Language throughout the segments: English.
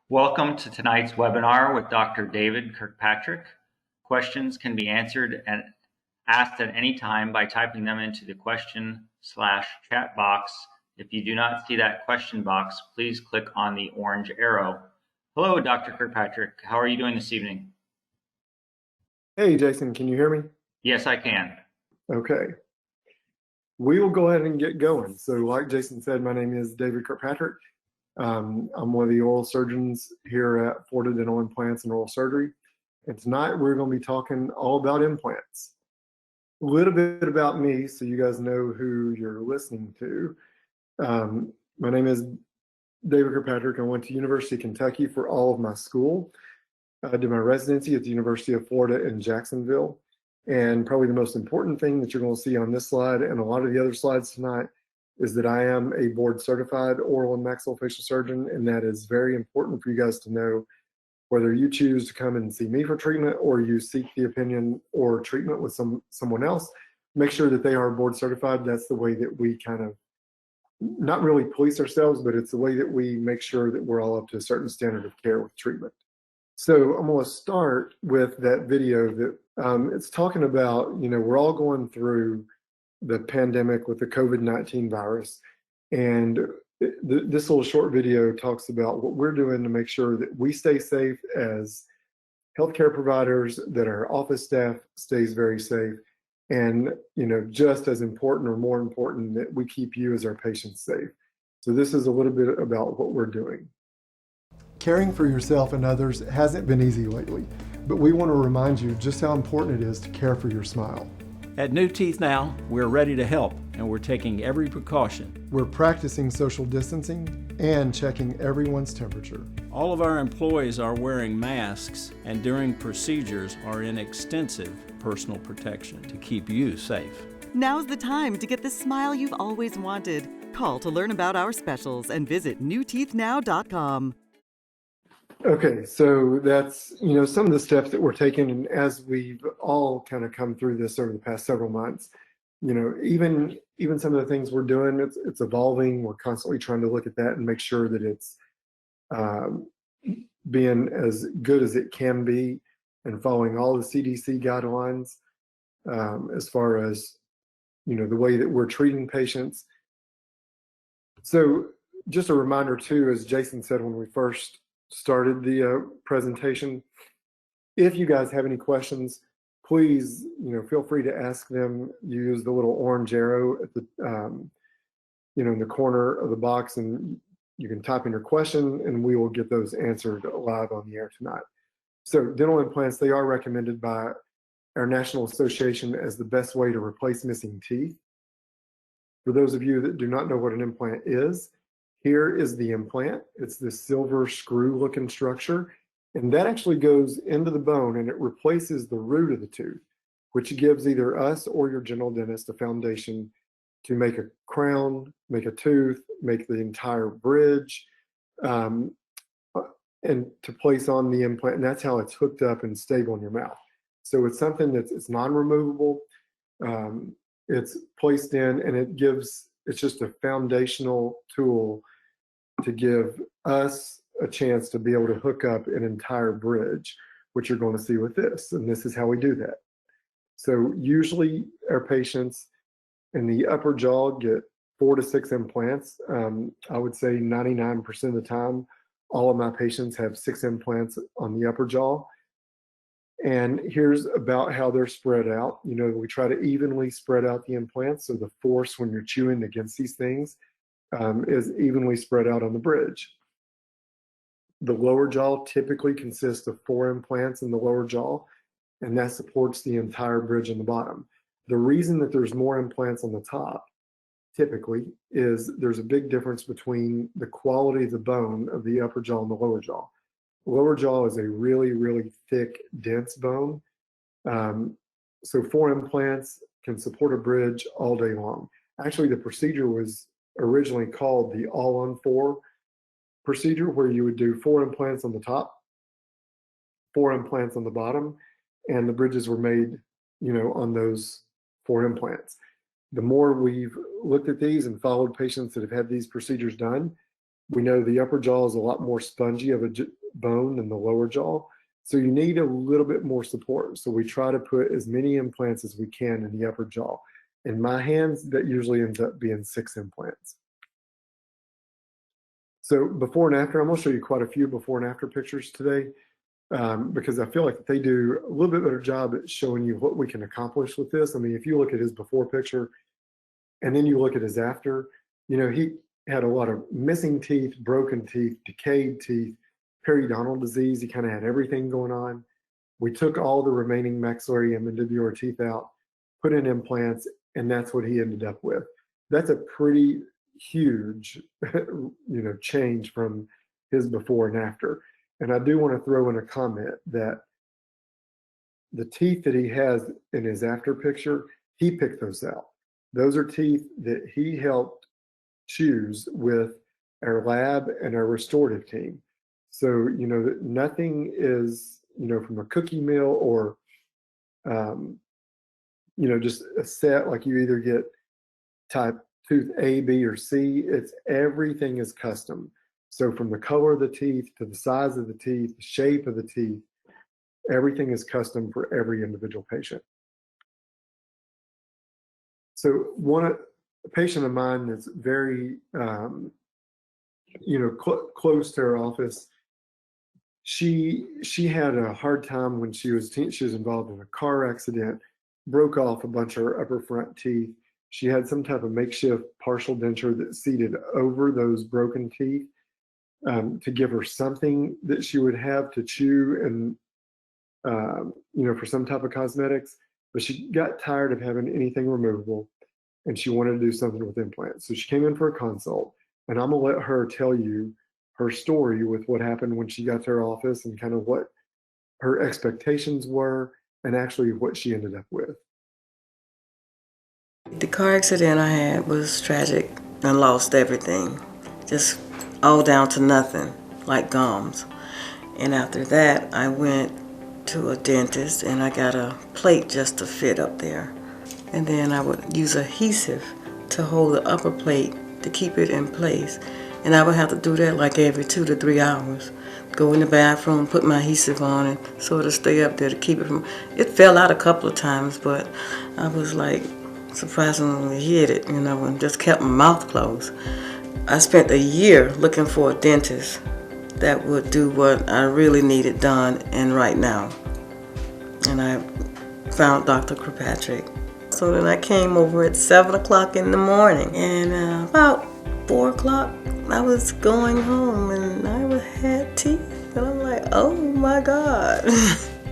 Welcome to tonight's webinar with Dr. David Kirkpatrick. Questions can be answered and asked at any time by typing them into the question/chat box. If you do not see that question box, please click on the orange arrow. Hello, Dr. Kirkpatrick. How are you doing this evening? Hey, Jason, can you hear me? Yes, I can. Okay. We will go ahead and get going. So like Jason said, my name is David Kirkpatrick. I'm one of the oral surgeons here at Florida Dental Implants and Oral Surgery. And tonight we're going to be talking all about implants. A little bit about me so you guys know who you're listening to. My name is David Kirkpatrick. I went to University of Kentucky for all of my school. I did my residency at the University of Florida in Jacksonville. And probably the most important thing that you're going to see on this slide and a lot of the other slides tonight is that I am a board certified oral and maxillofacial surgeon, and that is very important for you guys to know. Whether you choose to come and see me for treatment or you seek the opinion or treatment with someone else, make sure that they are board certified. That's the way that we kind of not really police ourselves, but it's the way that we make sure that we're all up to a certain standard of care with treatment. So I'm going to start with that video that it's talking about, we're all going through the pandemic with the COVID-19 virus. And this little short video talks about what we're doing to make sure that we stay safe as healthcare providers, that our office staff stays very safe. And, just as important or more important, that we keep you as our patients safe. So this is a little bit about what we're doing. Caring for yourself and others hasn't been easy lately, but we want to remind you just how important it is to care for your smile. At New Teeth Now, we're ready to help, and we're taking every precaution. We're practicing social distancing and checking everyone's temperature. All of our employees are wearing masks and during procedures are in extensive personal protection to keep you safe. Now's the time to get the smile you've always wanted. Call to learn about our specials and visit newteethnow.com. Okay, so that's, some of the steps that we're taking, and as we've all kind of come through this over the past several months, even some of the things we're doing, it's evolving. We're constantly trying to look at that and make sure that it's being as good as it can be and following all the CDC guidelines as far as, the way that we're treating patients. So just a reminder too, as Jason said when we first started the presentation, if you guys have any questions, please feel free to ask them. Use the little orange arrow at the in the corner of the box, and you can type in your question and we will get those answered live on the air tonight. So dental implants, they are recommended by our National Association as the best way to replace missing teeth. For those of you that do not know what an implant is, here is the implant. It's this silver screw looking structure, and that actually goes into the bone and it replaces the root of the tooth, which gives either us or your general dentist a foundation to make a crown, make a tooth, make the entire bridge, and to place on the implant. And that's how it's hooked up and stable in your mouth. So it's something it's non-removable. It's placed in, and it's just a foundational tool to give us a chance to be able to hook up an entire bridge, which you're going to see with this. And this is how we do that. So usually our patients in the upper jaw get 4 to 6 implants. I would say 99% of the time, all of my patients have 6 implants on the upper jaw. And here's about how they're spread out. We try to evenly spread out the implants, so the force when you're chewing against these things is evenly spread out on the bridge. The lower jaw typically consists of 4 implants in the lower jaw, and that supports the entire bridge in the bottom. The reason that there's more implants on the top, typically, is there's a big difference between the quality of the bone of the upper jaw and the lower jaw. The lower jaw is a really, really thick, dense bone. So 4 implants can support a bridge all day long. Actually, the procedure was originally called the all-on-4 procedure, where you would do 4 implants on the top, 4 implants on the bottom, and the bridges were made, on those 4 implants. The more we've looked at these and followed patients that have had these procedures done, We know the upper jaw is a lot more spongy of a bone than the lower jaw. So you need a little bit more support. So we try to put as many implants as we can in the upper jaw. In my hands, that usually ends up being 6 implants. So before and after, I'm going to show you quite a few before and after pictures today, because I feel like they do a little bit better job at showing you what we can accomplish with this. I mean, if you look at his before picture and then you look at his after, he had a lot of missing teeth, broken teeth, decayed teeth, periodontal disease. He kind of had everything going on. We took all the remaining maxillary and mandibular teeth out, put in implants, and that's what he ended up with. That's a pretty huge, change from his before and after. And I do want to throw in a comment that the teeth that he has in his after picture, he picked those out. Those are teeth that he helped choose with our lab and our restorative team. So, that nothing is, from a cookie mill or, just a set, like you either get type tooth A, B, or C. Everything is custom. So from the color of the teeth to the size of the teeth, the shape of the teeth, everything is custom for every individual patient. So a patient of mine that's very, close to her office, she had a hard time when she was involved in a car accident, broke off a bunch of her upper front teeth. She had some type of makeshift partial denture that seated over those broken teeth to give her something that she would have to chew and, for some type of cosmetics. But she got tired of having anything removable and she wanted to do something with implants. So she came in for a consult, and I'm going to let her tell you her story with what happened when she got to her office and kind of what her expectations were and actually what she ended up with. The car accident I had was tragic and lost everything, just all down to nothing, like gums. And after that, I went to a dentist and I got a plate just to fit up there. And then I would use adhesive to hold the upper plate to keep it in place. And I would have to do that like every 2 to 3 hours. Go in the bathroom, put my adhesive on and sort of stay up there to keep it from, it fell out a couple of times, but I was like surprisingly hid it, and just kept my mouth closed. I spent a year looking for a dentist that would do what I really needed done and right now. And I found Dr. Kirkpatrick. So then I came over at 7 o'clock in the morning, and about 4 o'clock I was going home and I had teeth, and I'm like, oh my God.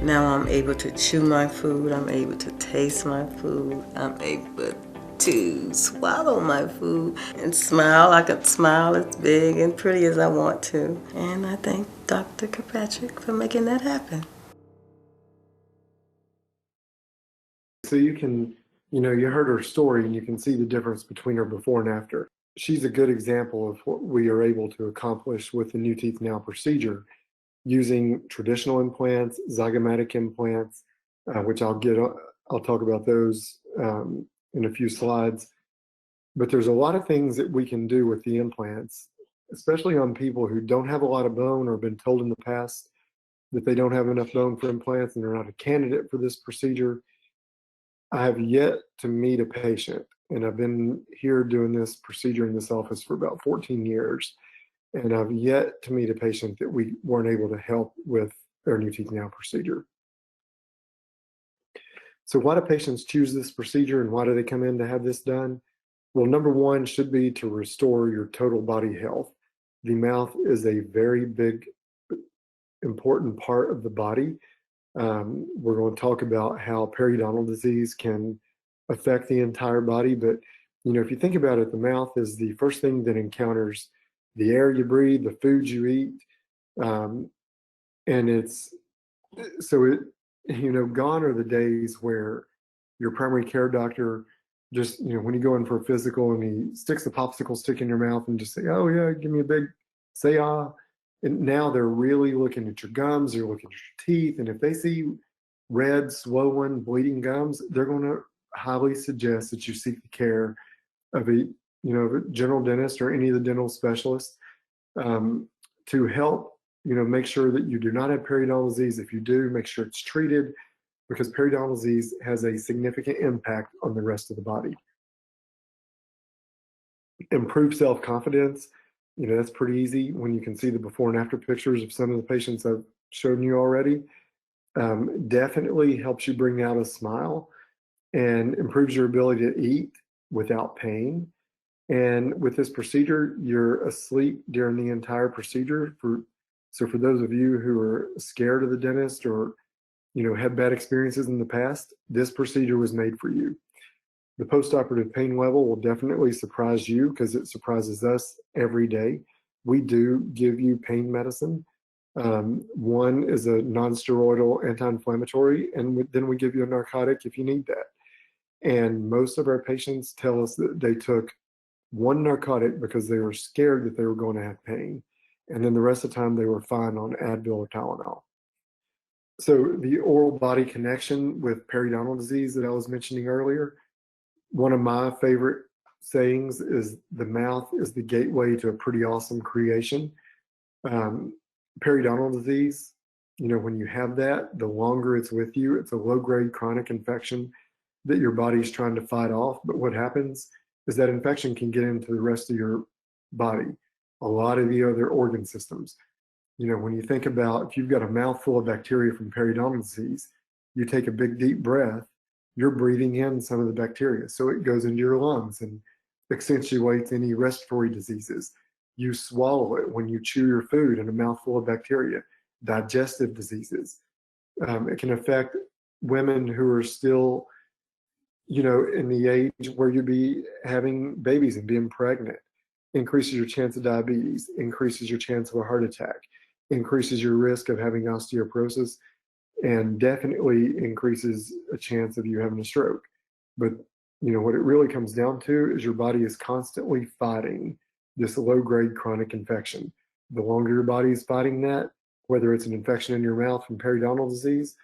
Now I'm able to chew my food, I'm able to taste my food, I'm able to swallow my food and smile. I can smile as big and pretty as I want to. And I thank Dr. Kirkpatrick for making that happen. So you can, you heard her story and you can see the difference between her before and after. She's a good example of what we are able to accomplish with the New Teeth Now procedure using traditional implants, zygomatic implants, which I'll talk about those in a few slides. But there's a lot of things that we can do with the implants, especially on people who don't have a lot of bone or been told in the past that they don't have enough bone for implants and they're not a candidate for this procedure. I have yet to meet a patient, and I've been here doing this procedure in this office for about 14 years, and I've yet to meet a patient that we weren't able to help with our New Teeth Now procedure. So why do patients choose this procedure and why do they come in to have this done? Well, number one should be to restore your total body health. The mouth is a very big, important part of the body. We're going to talk about how periodontal disease can affect the entire body. But, if you think about it, the mouth is the first thing that encounters the air you breathe, the food you eat. And gone are the days where your primary care doctor just, when you go in for a physical and he sticks the popsicle stick in your mouth and just say, oh yeah, give me a big say ah. And now they're really looking at your gums, they're looking at your teeth. And if they see red, swollen, bleeding gums, they're going to highly suggest that you seek the care of a general dentist or any of the dental specialists. to help, make sure that you do not have periodontal disease. If you do, make sure it's treated, because periodontal disease has a significant impact on the rest of the body. Improve self-confidence. That's pretty easy when you can see the before and after pictures of some of the patients I've shown you already. Definitely helps you bring out a smile and improves your ability to eat without pain. And with this procedure, you're asleep during the entire procedure. So for those of you who are scared of the dentist or, had bad experiences in the past, this procedure was made for you. The postoperative pain level will definitely surprise you because it surprises us every day. We do give you pain medicine. One is a non-steroidal anti-inflammatory, and then we give you a narcotic if you need that. And most of our patients tell us that they took one narcotic because they were scared that they were going to have pain. And then the rest of the time they were fine on Advil or Tylenol. So the oral body connection with periodontal disease that I was mentioning earlier, one of my favorite sayings is the mouth is the gateway to a pretty awesome creation. Periodontal disease, when you have that, the longer it's with you, it's a low-grade chronic infection that your body's trying to fight off. But what happens is that infection can get into the rest of your body, a lot of the other organ systems. When you think about if you've got a mouthful of bacteria from periodontal disease, you take a big deep breath, you're breathing in some of the bacteria. So it goes into your lungs and accentuates any respiratory diseases. You swallow it when you chew your food in a mouthful of bacteria, digestive diseases. It can affect women who are still, in the age where you'd be having babies and being pregnant. Increases your chance of diabetes, increases your chance of a heart attack, increases your risk of having osteoporosis, and definitely increases a chance of you having a stroke. But what it really comes down to is your body is constantly fighting this low-grade chronic infection. The longer your body is fighting that, whether it's an infection in your mouth from periodontal disease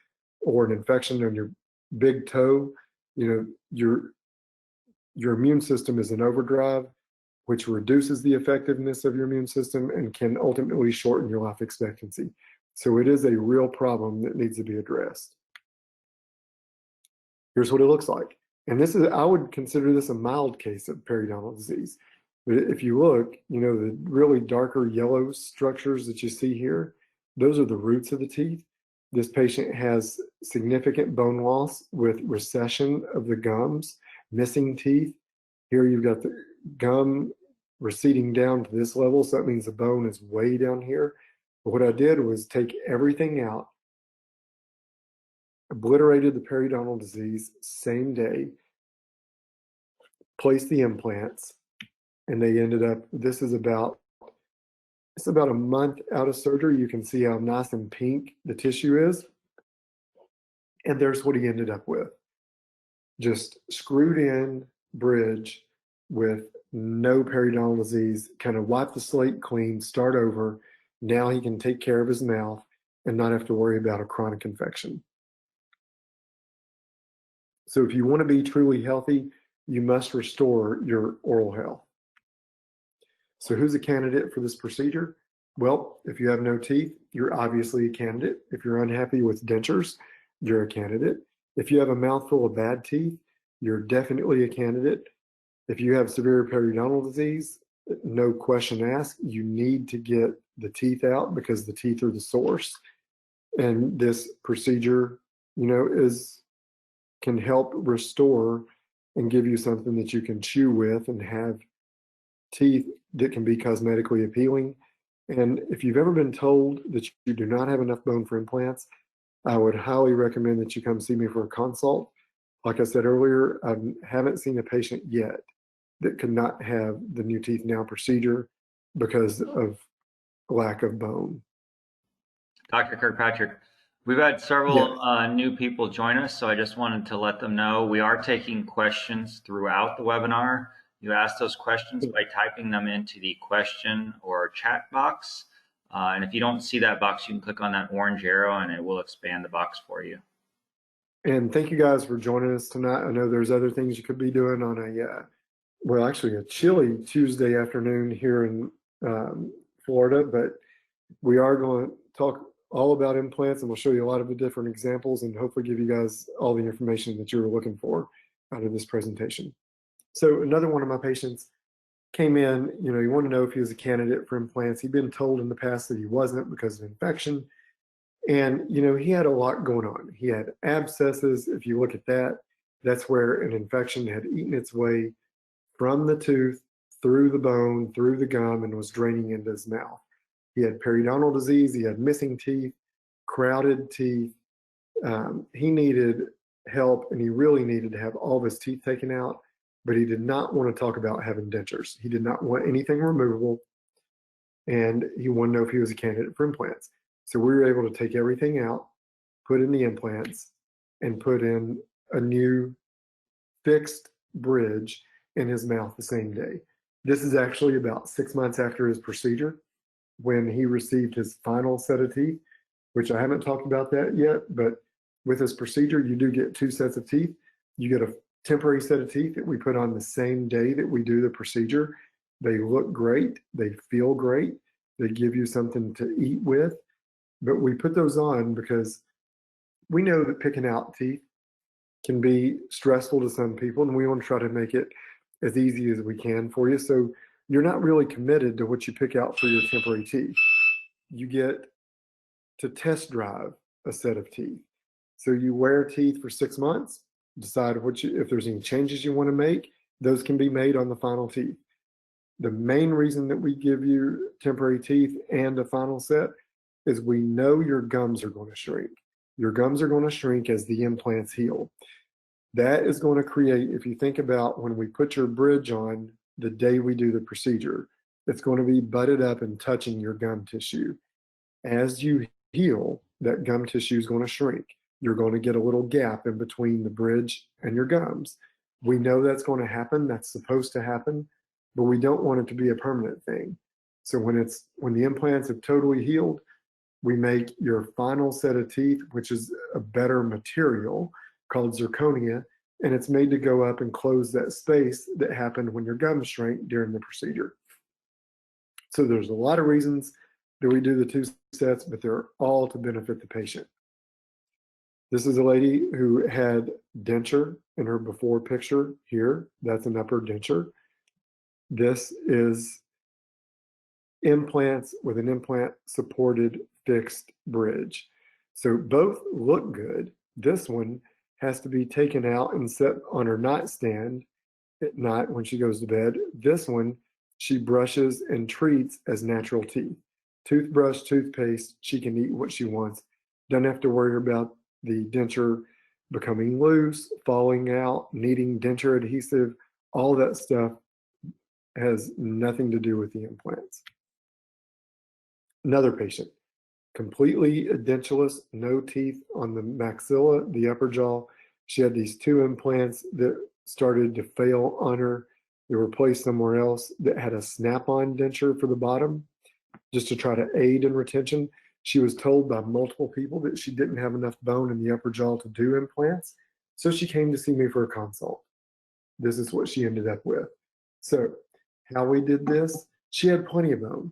or an infection on your big toe, your immune system is in overdrive, which reduces the effectiveness of your immune system and can ultimately shorten your life expectancy. So it is a real problem that needs to be addressed. Here's what it looks like. And I would consider this a mild case of periodontal disease. But if you look, the really darker yellow structures that you see here, those are the roots of the teeth. This patient has significant bone loss with recession of the gums, missing teeth. Here you've got the gum receding down to this level, so that means the bone is way down here. But what I did was take everything out, obliterated the periodontal disease same day, placed the implants, and they ended up, it's about a month out of surgery. You can see how nice and pink the tissue is. And there's what he ended up with. Just screwed in bridge with no periodontal disease, kind of wipe the slate clean, start over. Now he can take care of his mouth and not have to worry about a chronic infection. So if you want to be truly healthy, you must restore your oral health. So who's a candidate for this procedure? Well, if you have no teeth, you're obviously a candidate. If you're unhappy with dentures, you're a candidate. If you have a mouthful of bad teeth, you're definitely a candidate. If you have severe periodontal disease, no question asked, you need to get the teeth out because the teeth are the source. And this procedure, can help restore and give you something that you can chew with and have teeth that can be cosmetically appealing. And if you've ever been told that you do not have enough bone for implants, I would highly recommend that you come see me for a consult. Like I said earlier, I haven't seen a patient yet that could not have the New Teeth Now procedure because of lack of bone. Dr. Kirkpatrick, we've had several new people join us, so I just wanted to let them know we are taking questions throughout the webinar. You ask those questions by typing them into the question or chat box. And if you don't see that box, you can click on that orange arrow and it will expand the box for you. And thank you guys for joining us tonight. I know there's other things you could be doing on a chilly Tuesday afternoon here in Florida, but we are going to talk all about implants, and we'll show you a lot of the different examples and hopefully give you guys all the information that you were looking for out of this presentation. So another one of my patients came in, you want to know if he was a candidate for implants. He'd been told in the past that he wasn't because of infection. And, he had a lot going on. He had abscesses. If you look at that, that's where an infection had eaten its way from the tooth, through the bone, through the gum, and was draining into his mouth. He had periodontal disease. He had missing teeth, crowded teeth. He needed help, and he really needed to have all of his teeth taken out, but he did not want to talk about having dentures. He did not want anything removable, and he wanted to know if he was a candidate for implants. So we were able to take everything out, put in the implants, and put in a new fixed bridge in his mouth the same day. This is actually about 6 months after his procedure, when he received his final set of teeth, which I haven't talked about that yet, but with this procedure, you do get 2 sets of teeth. You get a temporary set of teeth that we put on the same day that we do the procedure. They look great. They feel great. They give you something to eat with. But we put those on because we know that picking out teeth can be stressful to some people, and we want to try to make it as easy as we can for you. So you're not really committed to what you pick out for your temporary teeth. You get to test drive a set of teeth. So you wear teeth for 6 months, decide if there's any changes you want to make, those can be made on the final teeth. The main reason that we give you temporary teeth and a final set is we know your gums are going to shrink. Your gums are going to shrink as the implants heal. That is going to create, if you think about when we put your bridge on the day we do the procedure, it's going to be butted up and touching your gum tissue. As you heal, that gum tissue is going to shrink. You're going to get a little gap in between the bridge and your gums. We know that's going to happen. That's supposed to happen, but we don't want it to be a permanent thing. So when the implants have totally healed, we make your final set of teeth, which is a better material called zirconia, and it's made to go up and close that space that happened when your gums shrank during the procedure. So there's a lot of reasons that we do the 2 sets, but they're all to benefit the patient. This is a lady who had denture in her before picture here. That's an upper denture. This is implants with an implant supported fixed bridge. So both look good. This one has to be taken out and set on her nightstand at night when she goes to bed. This one, she brushes and treats as natural teeth. Toothbrush, toothpaste, she can eat what she wants. Doesn't have to worry about the denture becoming loose, falling out, needing denture adhesive. All that stuff has nothing to do with the implants. Another patient, completely edentulous, no teeth on the maxilla, the upper jaw. She had these 2 implants that started to fail on her. They were placed somewhere else that had a snap-on denture for the bottom, just to try to aid in retention. She was told by multiple people that she didn't have enough bone in the upper jaw to do implants, so she came to see me for a consult. This is what she ended up with. So how we did this, she had plenty of bone.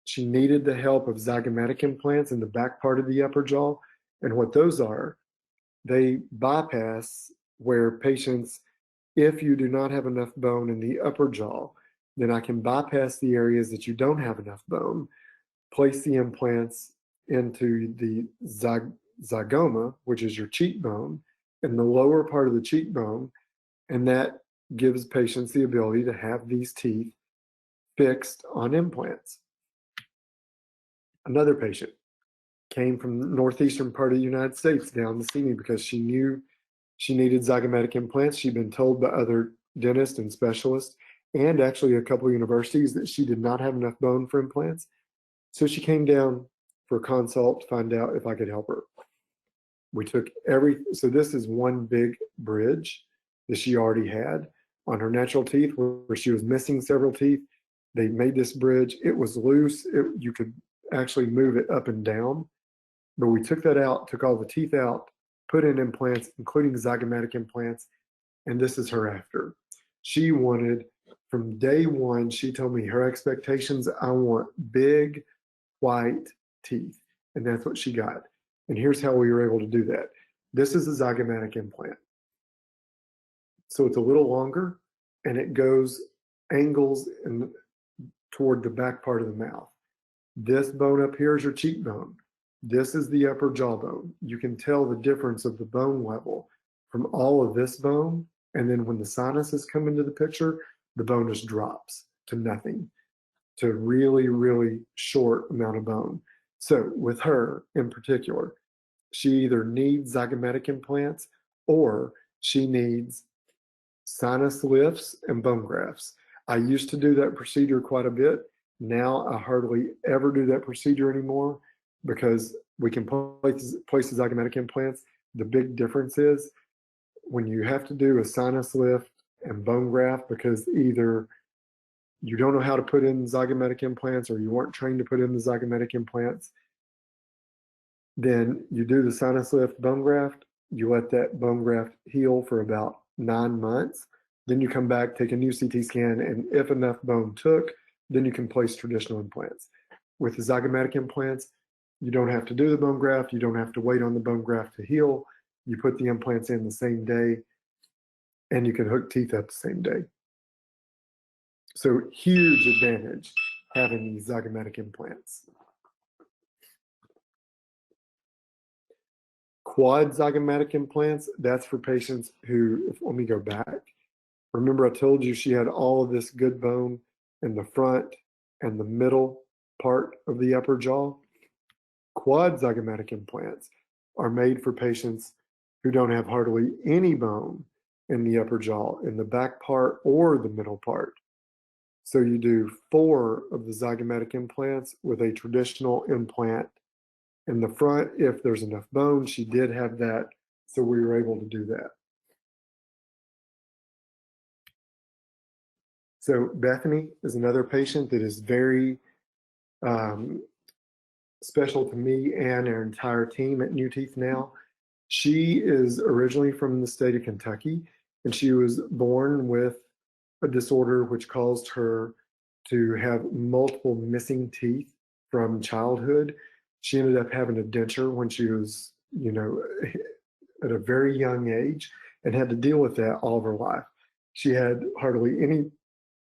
She needed the help of zygomatic implants in the back part of the upper jaw. And what those are, they bypass where patients, if you do not have enough bone in the upper jaw, then I can bypass the areas that you don't have enough bone, place the implants into the zygoma, which is your cheekbone, in the lower part of the cheekbone, and that gives patients the ability to have these teeth fixed on implants. Another patient came from the northeastern part of the United States down to see me because she knew she needed zygomatic implants. She'd been told by other dentists and specialists and actually a couple of universities that she did not have enough bone for implants. So she came down for a consult to find out if I could help her. We took so this is one big bridge that she already had on her natural teeth where she was missing several teeth. They made this bridge. It was loose. You could actually move it up and down, but we took that out, took all the teeth out, put in implants, including zygomatic implants, and this is her after. She wanted From day one, she told me her expectations, I want big, white teeth. And that's what she got. And here's how we were able to do that. This is a zygomatic implant. So it's a little longer, and it goes angles toward the back part of the mouth. This bone up here is your cheekbone. This is the upper jawbone. You can tell the difference of the bone level from all of this bone. And then when the sinuses come into the picture, the bone just drops to nothing, to really, really short amount of bone. So with her in particular, she either needs zygomatic implants or she needs sinus lifts and bone grafts. I used to do that procedure quite a bit. Now I hardly ever do that procedure anymore because we can place the zygomatic implants. The big difference is when you have to do a sinus lift and bone graft because either you don't know how to put in zygomatic implants or you weren't trained to put in the zygomatic implants, then you do the sinus lift bone graft, you let that bone graft heal for about 9 months. Then you come back, take a new CT scan, and if enough bone took, then you can place traditional implants. With the zygomatic implants, you don't have to do the bone graft. You don't have to wait on the bone graft to heal. You put the implants in the same day, and you can hook teeth up the same day. So huge advantage having these zygomatic implants. Quad zygomatic implants, that's for patients who, let me go back. Remember I told you she had all of this good bone in the front and the middle part of the upper jaw? Quad zygomatic implants are made for patients who don't have hardly any bone in the upper jaw, in the back part or the middle part. So you do 4 of the zygomatic implants with a traditional implant in the front if there's enough bone. She did have that, so we were able to do that. So Bethany is another patient that is very special to me and our entire team at New Teeth Now. She is originally from the state of Kentucky, and she was born with a disorder which caused her to have multiple missing teeth from childhood. She ended up having a denture when she was, at a very young age and had to deal with that all of her life. She had hardly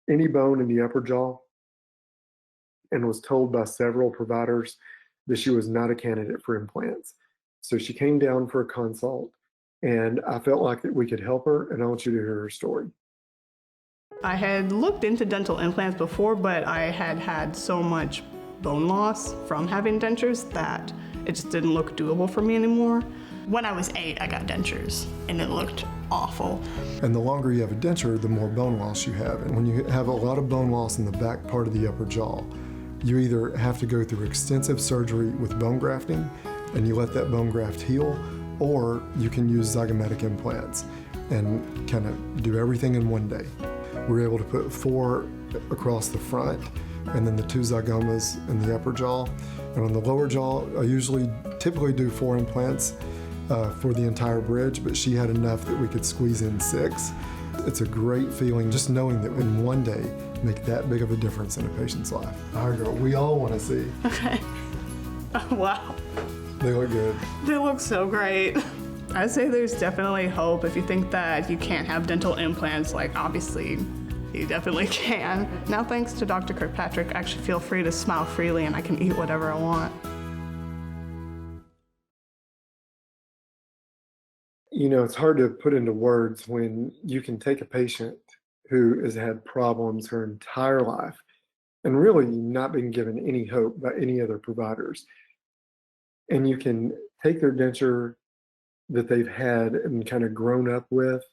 any bone in the upper jaw and was told by several providers that she was not a candidate for implants. So she came down for a consult, and I felt like that we could help her, and I want you to hear her story. I had looked into dental implants before, but I had had so much bone loss from having dentures that it just didn't look doable for me anymore. When I was 8, I got dentures, and it looked awful. And the longer you have a denture, the more bone loss you have. And when you have a lot of bone loss in the back part of the upper jaw, you either have to go through extensive surgery with bone grafting, and you let that bone graft heal, or you can use zygomatic implants and kind of do everything in one day. We're able to put 4 across the front, and then the 2 zygomas in the upper jaw. And on the lower jaw, I typically do 4 implants for the entire bridge, but she had enough that we could squeeze in 6. It's a great feeling just knowing that in one day, make that big of a difference in a patient's life. Our girl, we all want to see. Okay. Oh, wow. They look good. They look so great. I'd say there's definitely hope. If you think that you can't have dental implants, obviously you definitely can. Now, thanks to Dr. Kirkpatrick, I actually feel free to smile freely and I can eat whatever I want. It's hard to put into words when you can take a patient who has had problems her entire life and really not been given any hope by any other providers. And you can take their denture that they've had and kind of grown up with,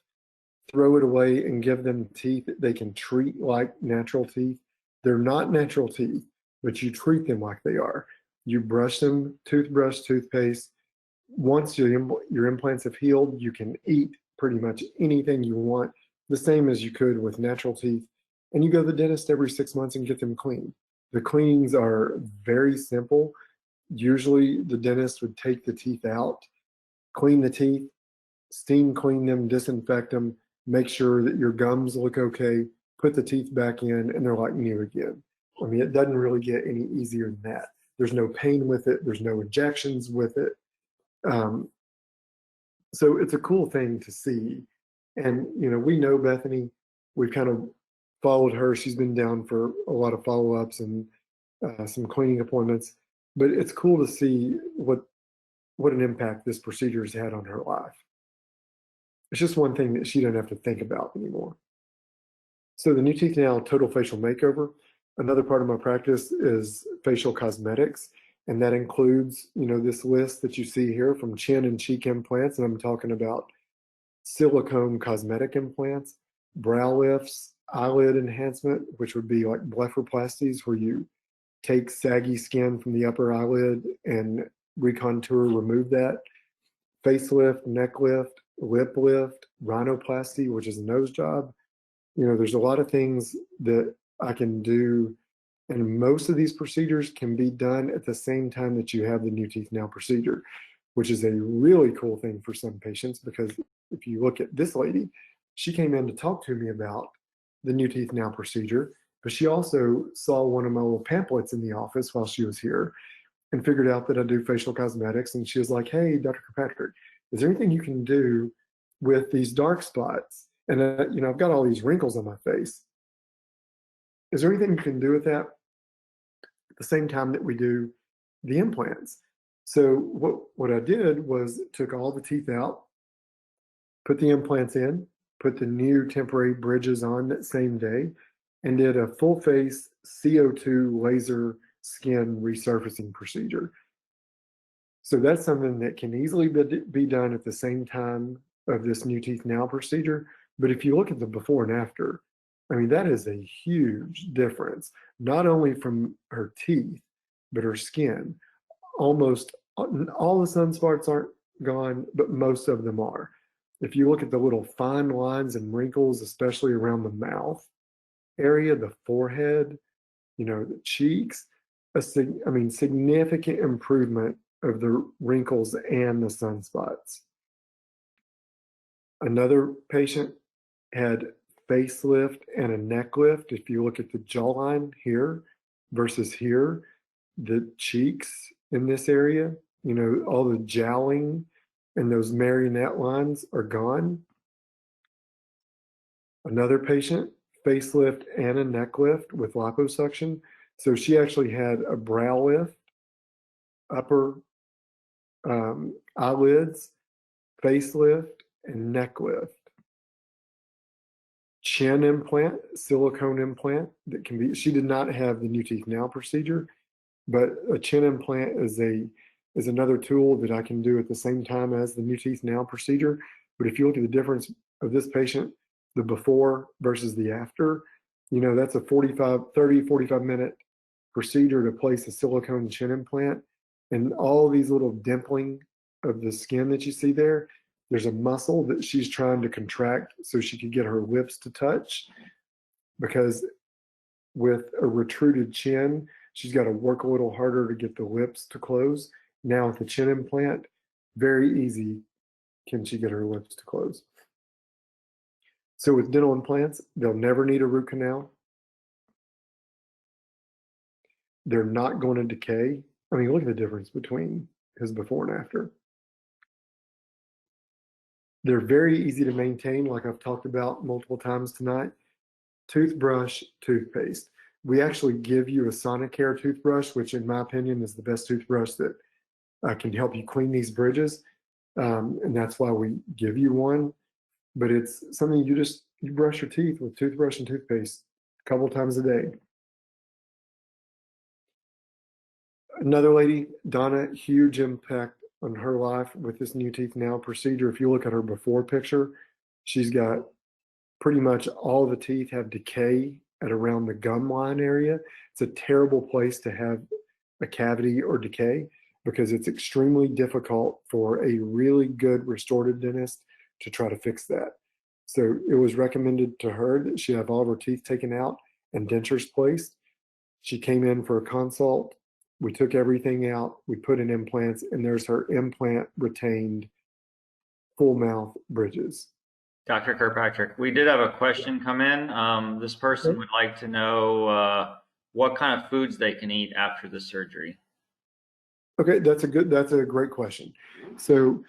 throw it away and give them teeth that they can treat like natural teeth. They're not natural teeth, but you treat them like they are. You brush them, toothbrush, toothpaste. Once your implants have healed, you can eat pretty much anything you want, the same as you could with natural teeth. And you go to the dentist every 6 months and get them cleaned. The cleanings are very simple. Usually the dentist would take the teeth out, clean the teeth, steam clean them, disinfect them, make sure that your gums look okay, put the teeth back in, and they're like new again. I mean, it doesn't really get any easier than that. There's no pain with it. There's no injections with it. So it's a cool thing to see. And, we know Bethany. We've kind of followed her. She's been down for a lot of follow-ups and some cleaning appointments. But it's cool to see what an impact this procedure has had on her life. It's just one thing that she doesn't have to think about anymore. So the New Teeth Now Total Facial Makeover. Another part of my practice is facial cosmetics. And that includes, this list that you see here from chin and cheek implants. And I'm talking about silicone cosmetic implants, brow lifts, eyelid enhancement, which would be like blepharoplasties, where you take saggy skin from the upper eyelid and recontour, remove that, facelift, neck lift, lip lift, rhinoplasty, which is a nose job. There's a lot of things that I can do, and most of these procedures can be done at the same time that you have the New Teeth Now procedure, which is a really cool thing for some patients, because if you look at this lady, she came in to talk to me about the New Teeth Now procedure, but she also saw one of my little pamphlets in the office while she was here and figured out that I do facial cosmetics. And she was like, "Hey, Dr. Kirkpatrick, is there anything you can do with these dark spots? And, I've got all these wrinkles on my face. Is there anything you can do with that at the same time that we do the implants?" So what I did was took all the teeth out, put the implants in, put the new temporary bridges on that same day, and did a full face CO2 laser skin resurfacing procedure. So that's something that can easily be done at the same time of this New Teeth Now procedure. But if you look at the before and after, I mean, that is a huge difference, not only from her teeth, but her skin. Almost all the sunspots aren't gone, but most of them are. If you look at the little fine lines and wrinkles, especially around the mouth area, the forehead, the cheeks, significant improvement of the wrinkles and the sunspots. Another patient had facelift and a neck lift. If you look at the jawline here versus here, the cheeks in this area, all the jowling and those marionette lines are gone. Another patient, facelift and a neck lift with liposuction. So she actually had a brow lift, upper eyelids, facelift, and neck lift. Chin implant, silicone implant that can be, she did not have the New Teeth Now procedure, but a chin implant is another tool that I can do at the same time as the New Teeth Now procedure. But if you look at the difference of this patient, the before versus the after, that's a 45 minute procedure to place a silicone chin implant. And all these little dimpling of the skin that you see there, there's a muscle that she's trying to contract so she could get her lips to touch, because with a retruded chin, she's got to work a little harder to get the lips to close. Now with the chin implant, very easy can she get her lips to close. So with dental implants, they'll never need a root canal. They're not going to decay. I mean, look at the difference between his before and after. They're very easy to maintain, like I've talked about multiple times tonight. Toothbrush, toothpaste. We actually give you a Sonicare toothbrush, which in my opinion is the best toothbrush that can help you clean these bridges. And that's why we give you one. But it's something you brush your teeth with toothbrush and toothpaste a couple times a day. Another lady, Donna, huge impact on her life with this New Teeth Now procedure. If you look at her before picture, she's got pretty much all the teeth have decay at around the gum line area. It's a terrible place to have a cavity or decay, because it's extremely difficult for a really good restorative dentist to try to fix that. So it was recommended to her that she have all of her teeth taken out and dentures placed. She came in for a consult. We took everything out, we put in implants, and there's her implant retained full mouth bridges. Dr. Kirkpatrick, we did have a question come in. This person Okay. would like to know what kind of foods they can eat after the surgery. Okay, that's a great question. So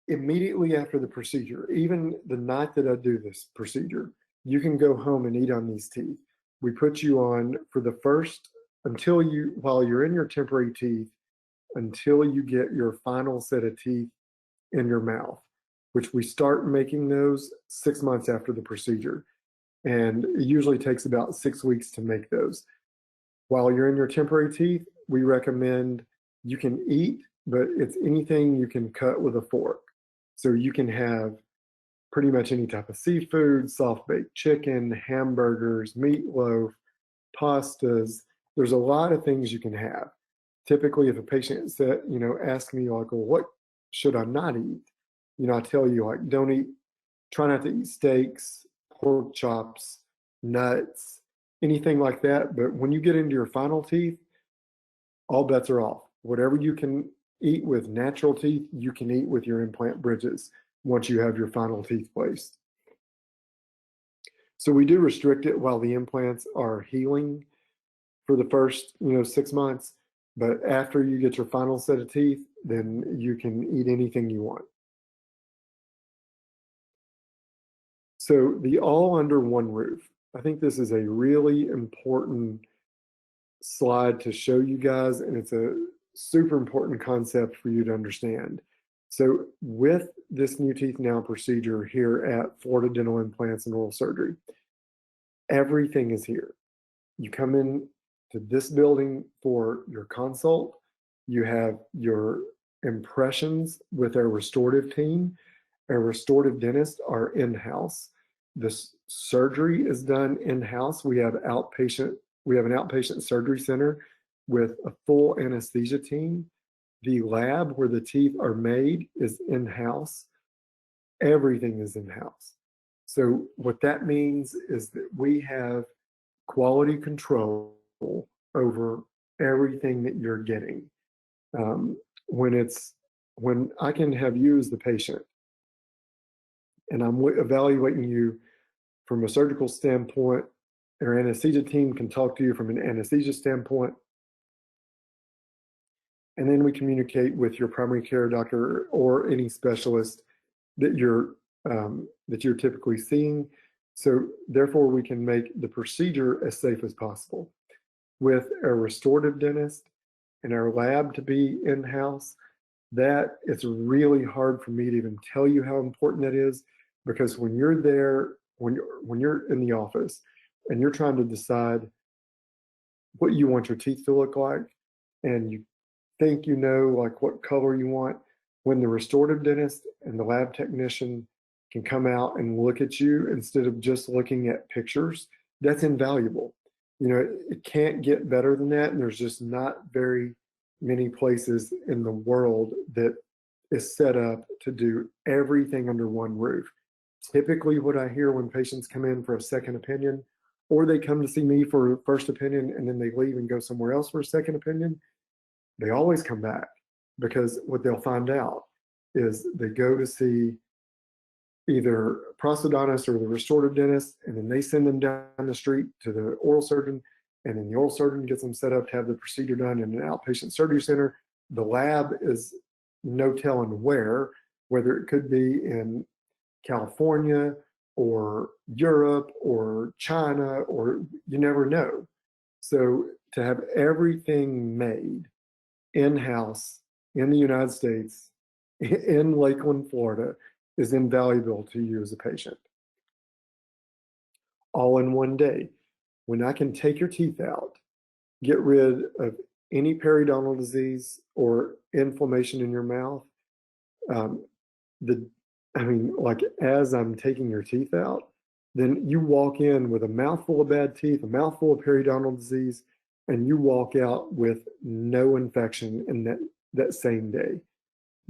immediately after the procedure, even the night that I do this procedure, you can go home and eat on these teeth. We put you on for the first, while you're in your temporary teeth, until you get your final set of teeth in your mouth, which we start making those 6 months after the procedure. And it usually takes about 6 weeks to make those. While you're in your temporary teeth, we recommend you can eat, but it's anything you can cut with a fork. So you can have pretty much any type of seafood, soft-baked chicken, hamburgers, meatloaf, pastas. There's a lot of things you can have. Typically, if a patient asks me like, well, what should I not eat? I tell you like, try not to eat steaks, pork chops, nuts, anything like that. But when you get into your final teeth, all bets are off. Whatever you can eat with natural teeth, you can eat with your implant bridges once you have your final teeth placed. So we do restrict it while the implants are healing for the first 6 months. But after you get your final set of teeth, then you can eat anything you want. So the all under one roof. I think this is a really important slide to show you guys, and it's a super important concept for you to understand. So with this New Teeth Now procedure here at Florida Dental Implants and Oral Surgery, everything is here. You come in to this building for your consult. You have your impressions with our restorative team. Our restorative dentists are in-house. This surgery is done in-house. We have an outpatient surgery center with a full anesthesia team. The lab where the teeth are made is in-house. Everything is in-house. So what that means is that we have quality control over everything that you're getting. When I can have you as the patient and I'm evaluating you from a surgical standpoint, our anesthesia team can talk to you from an anesthesia standpoint, and then we communicate with your primary care doctor or any specialist that you're typically seeing. So therefore, we can make the procedure as safe as possible. With a restorative dentist and our lab to be in-house, that it's really hard for me to even tell you how important that is, because when you're there, when you're in the office and you're trying to decide what you want your teeth to look like, and you think like what color you want, when the restorative dentist and the lab technician can come out and look at you instead of just looking at pictures, that's invaluable. It can't get better than that, and there's just not very many places in the world that is set up to do everything under one roof. Typically, what I hear when patients come in for a second opinion, or they come to see me for a first opinion and then they leave and go somewhere else for a second opinion, they always come back, because what they'll find out is they go to see either a prosthodontist or the restorative dentist, and then they send them down the street to the oral surgeon, and then the oral surgeon gets them set up to have the procedure done in an outpatient surgery center. The lab is no telling whether it could be in California or Europe or China, or you never know. So to have everything made in-house in the United States, in Lakeland, Florida, is invaluable to you as a patient. All in one day. When I can take your teeth out, get rid of any periodontal disease or inflammation in your mouth, as I'm taking your teeth out, then you walk in with a mouthful of bad teeth, a mouthful of periodontal disease, and you walk out with no infection in that same day.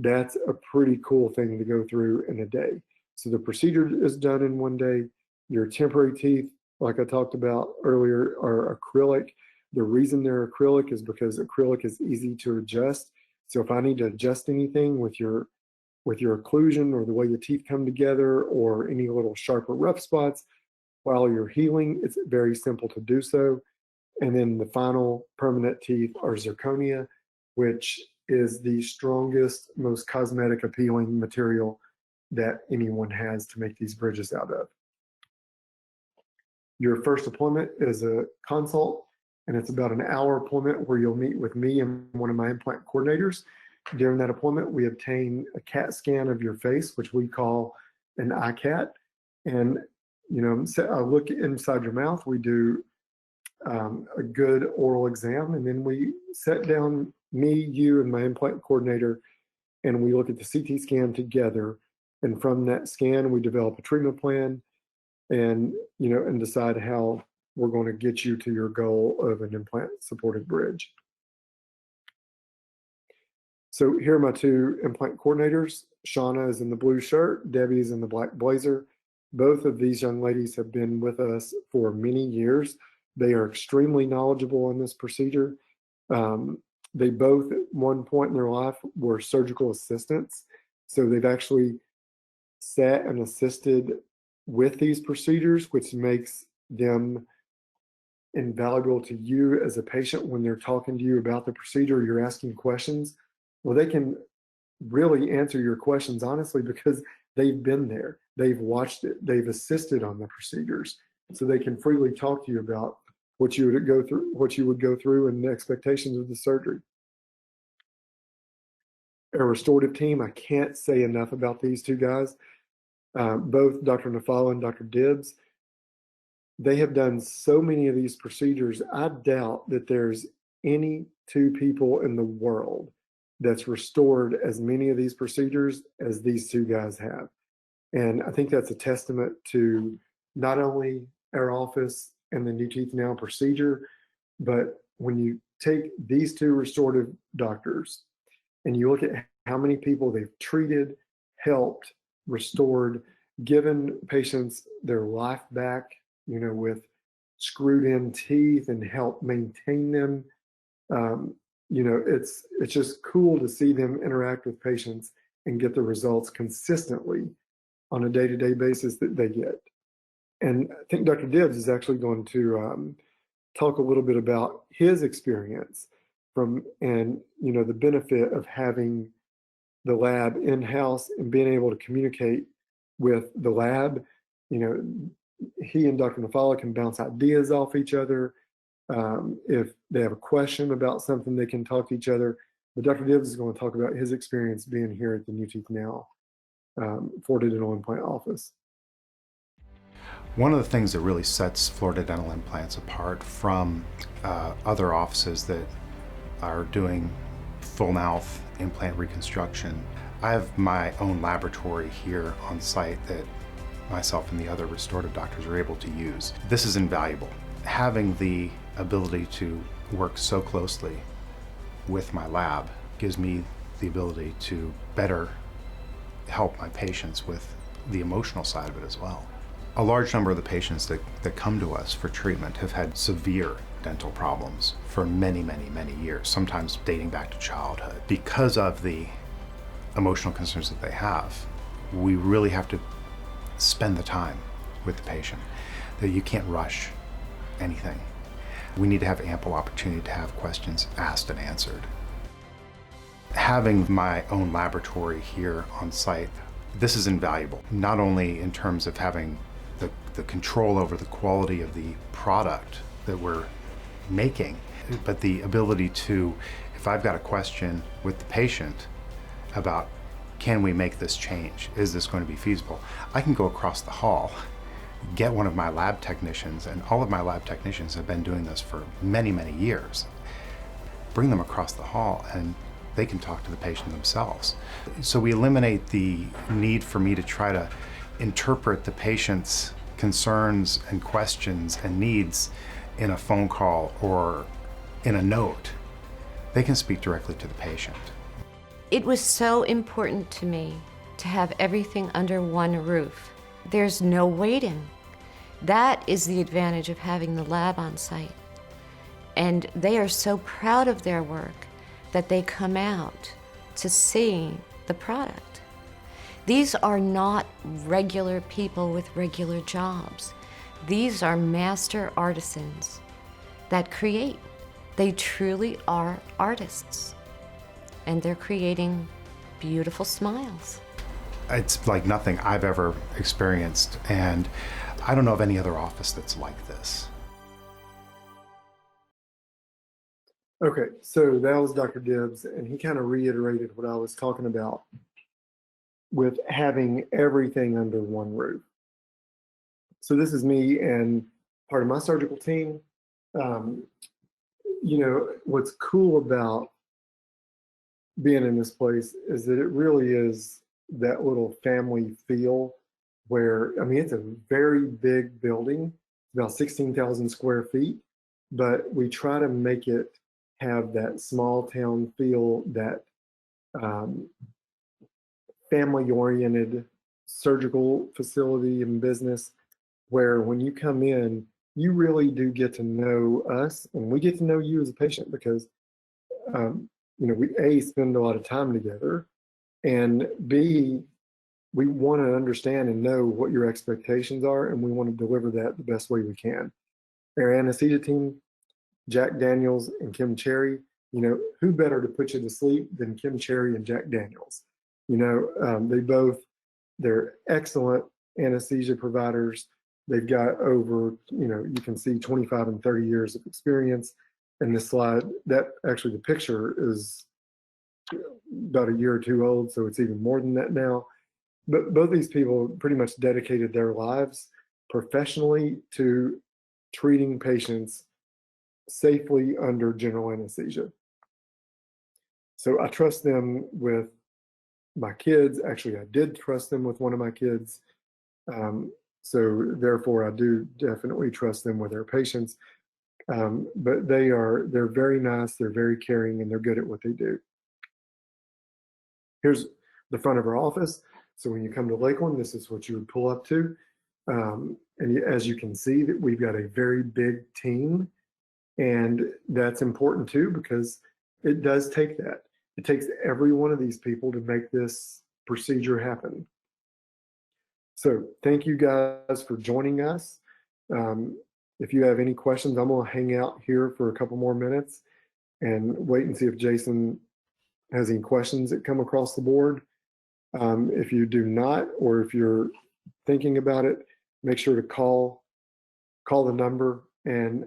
That's a pretty cool thing to go through in a day. So the procedure is done in one day. Your temporary teeth, like I talked about earlier, are acrylic. The reason they're acrylic is because acrylic is easy to adjust. So if I need to adjust anything with your with your occlusion or the way the teeth come together or any little sharp or rough spots while you're healing, it's very simple to do so. And then the final permanent teeth are zirconia, which is the strongest, most cosmetic appealing material that anyone has to make these bridges out of. Your first appointment is a consult, and it's about an hour appointment where you'll meet with me and one of my implant coordinators. During that appointment, we obtain a CAT scan of your face, which we call an iCat. And, I look inside your mouth, we do a good oral exam, and then we sit down, me, you, and my implant coordinator, and we look at the CT scan together. And from that scan, we develop a treatment plan and decide how we're going to get you to your goal of an implant supported bridge. So here are my two implant coordinators. Shauna is in the blue shirt, Debbie is in the black blazer. Both of these young ladies have been with us for many years. They are extremely knowledgeable in this procedure. They both at one point in their life were surgical assistants. So they've actually sat and assisted with these procedures, which makes them invaluable to you as a patient when they're talking to you about the procedure, you're asking questions. Well, they can really answer your questions honestly because they've been there, they've watched it, they've assisted on the procedures. So they can freely talk to you about what you would go through and the expectations of the surgery. Our restorative team, I can't say enough about these two guys. Both Dr. Nafala and Dr. Dibbs, they have done so many of these procedures. I doubt that there's any two people in the world that's restored as many of these procedures as these two guys have. And I think that's a testament to not only our office and the New Teeth Now procedure, but when you take these two restorative doctors and you look at how many people they've treated, helped, restored, given patients their life back, with screwed in teeth and help maintain them. It's just cool to see them interact with patients and get the results consistently on a day-to-day basis that they get. And I think Dr. Dibbs is actually going to talk a little bit about his experience the benefit of having the lab in-house and being able to communicate with the lab. He and Dr. Nafala can bounce ideas off each other. If they have a question about something, they can talk to each other. But Dr. Dibbs is going to talk about his experience being here at the New Teeth Now Florida Dental Implant office. One of the things that really sets Florida Dental Implants apart from other offices that are doing full mouth implant reconstruction, I have my own laboratory here on site that myself and the other restorative doctors are able to use. This is invaluable. Having the ability to work so closely with my lab gives me the ability to better help my patients with the emotional side of it as well. A large number of the patients that come to us for treatment have had severe dental problems for many, many, many years, sometimes dating back to childhood. Because of the emotional concerns that they have, we really have to spend the time with the patient. That you can't rush anything. We need to have ample opportunity to have questions asked and answered. Having my own laboratory here on site, this is invaluable, not only in terms of having the control over the quality of the product that we're making, but the ability to, if I've got a question with the patient about, can we make this change? Is this going to be feasible? I can go across the hall, get one of my lab technicians, and all of my lab technicians have been doing this for many, many years. Bring them across the hall and they can talk to the patient themselves. So we eliminate the need for me to try to interpret the patient's concerns and questions and needs in a phone call or in a note. They can speak directly to the patient. It was so important to me to have everything under one roof. There's no waiting. That is the advantage of having the lab on site. And they are so proud of their work that they come out to see the product. These are not regular people with regular jobs. These are master artisans that create. They truly are artists, and they're creating beautiful smiles. It's like nothing I've ever experienced, and I don't know of any other office that's like this. Okay, so that was Dr. Dibbs, and he kind of reiterated what I was talking about with having everything under one roof. So this is me and part of my surgical team. You know, what's cool about being in this place is that it really is that little family feel where, I mean, it's a very big building, about 16,000 square feet, but we try to make it have that small town feel, that family-oriented surgical facility and business, where when you come in, you really do get to know us, and we get to know you as a patient because, you know, we A, spend a lot of time together, and B, we want to understand and know what your expectations are, and we want to deliver that the best way we can. Our anesthesia team, Jack Daniels and Kim Cherry, you know, who better to put you to sleep than Kim Cherry and Jack Daniels? You know, they're excellent anesthesia providers. They've got over, you know, you can see 25 and 30 years of experience. In this slide, that actually the picture is about a year or two old, so it's even more than that now. But both these people pretty much dedicated their lives professionally to treating patients safely under general anesthesia. So I trust them with my kids. Actually, I did trust them with one of my kids. So therefore, I do definitely trust them with their patients. But they're very nice, they're very caring, and they're good at what they do. Here's the front of our office. So when you come to Lakeland, this is what you would pull up to. And as you can see, that we've got a very big team. And that's important too, because it does take that. It takes every one of these people to make this procedure happen. So thank you guys for joining us. If you have any questions, I'm gonna hang out here for a couple more minutes and wait and see if Jason has any questions that come across the board. If you do not, or if you're thinking about it, make sure to call the number and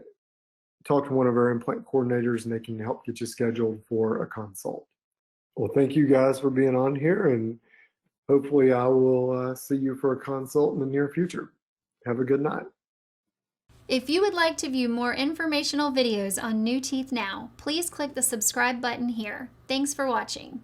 talk to one of our implant coordinators, and they can help get you scheduled for a consult. Well, thank you guys for being on here, and hopefully I will see you for a consult in the near future. Have a good night. If you would like to view more informational videos on New Teeth Now, please click the subscribe button here. Thanks for watching.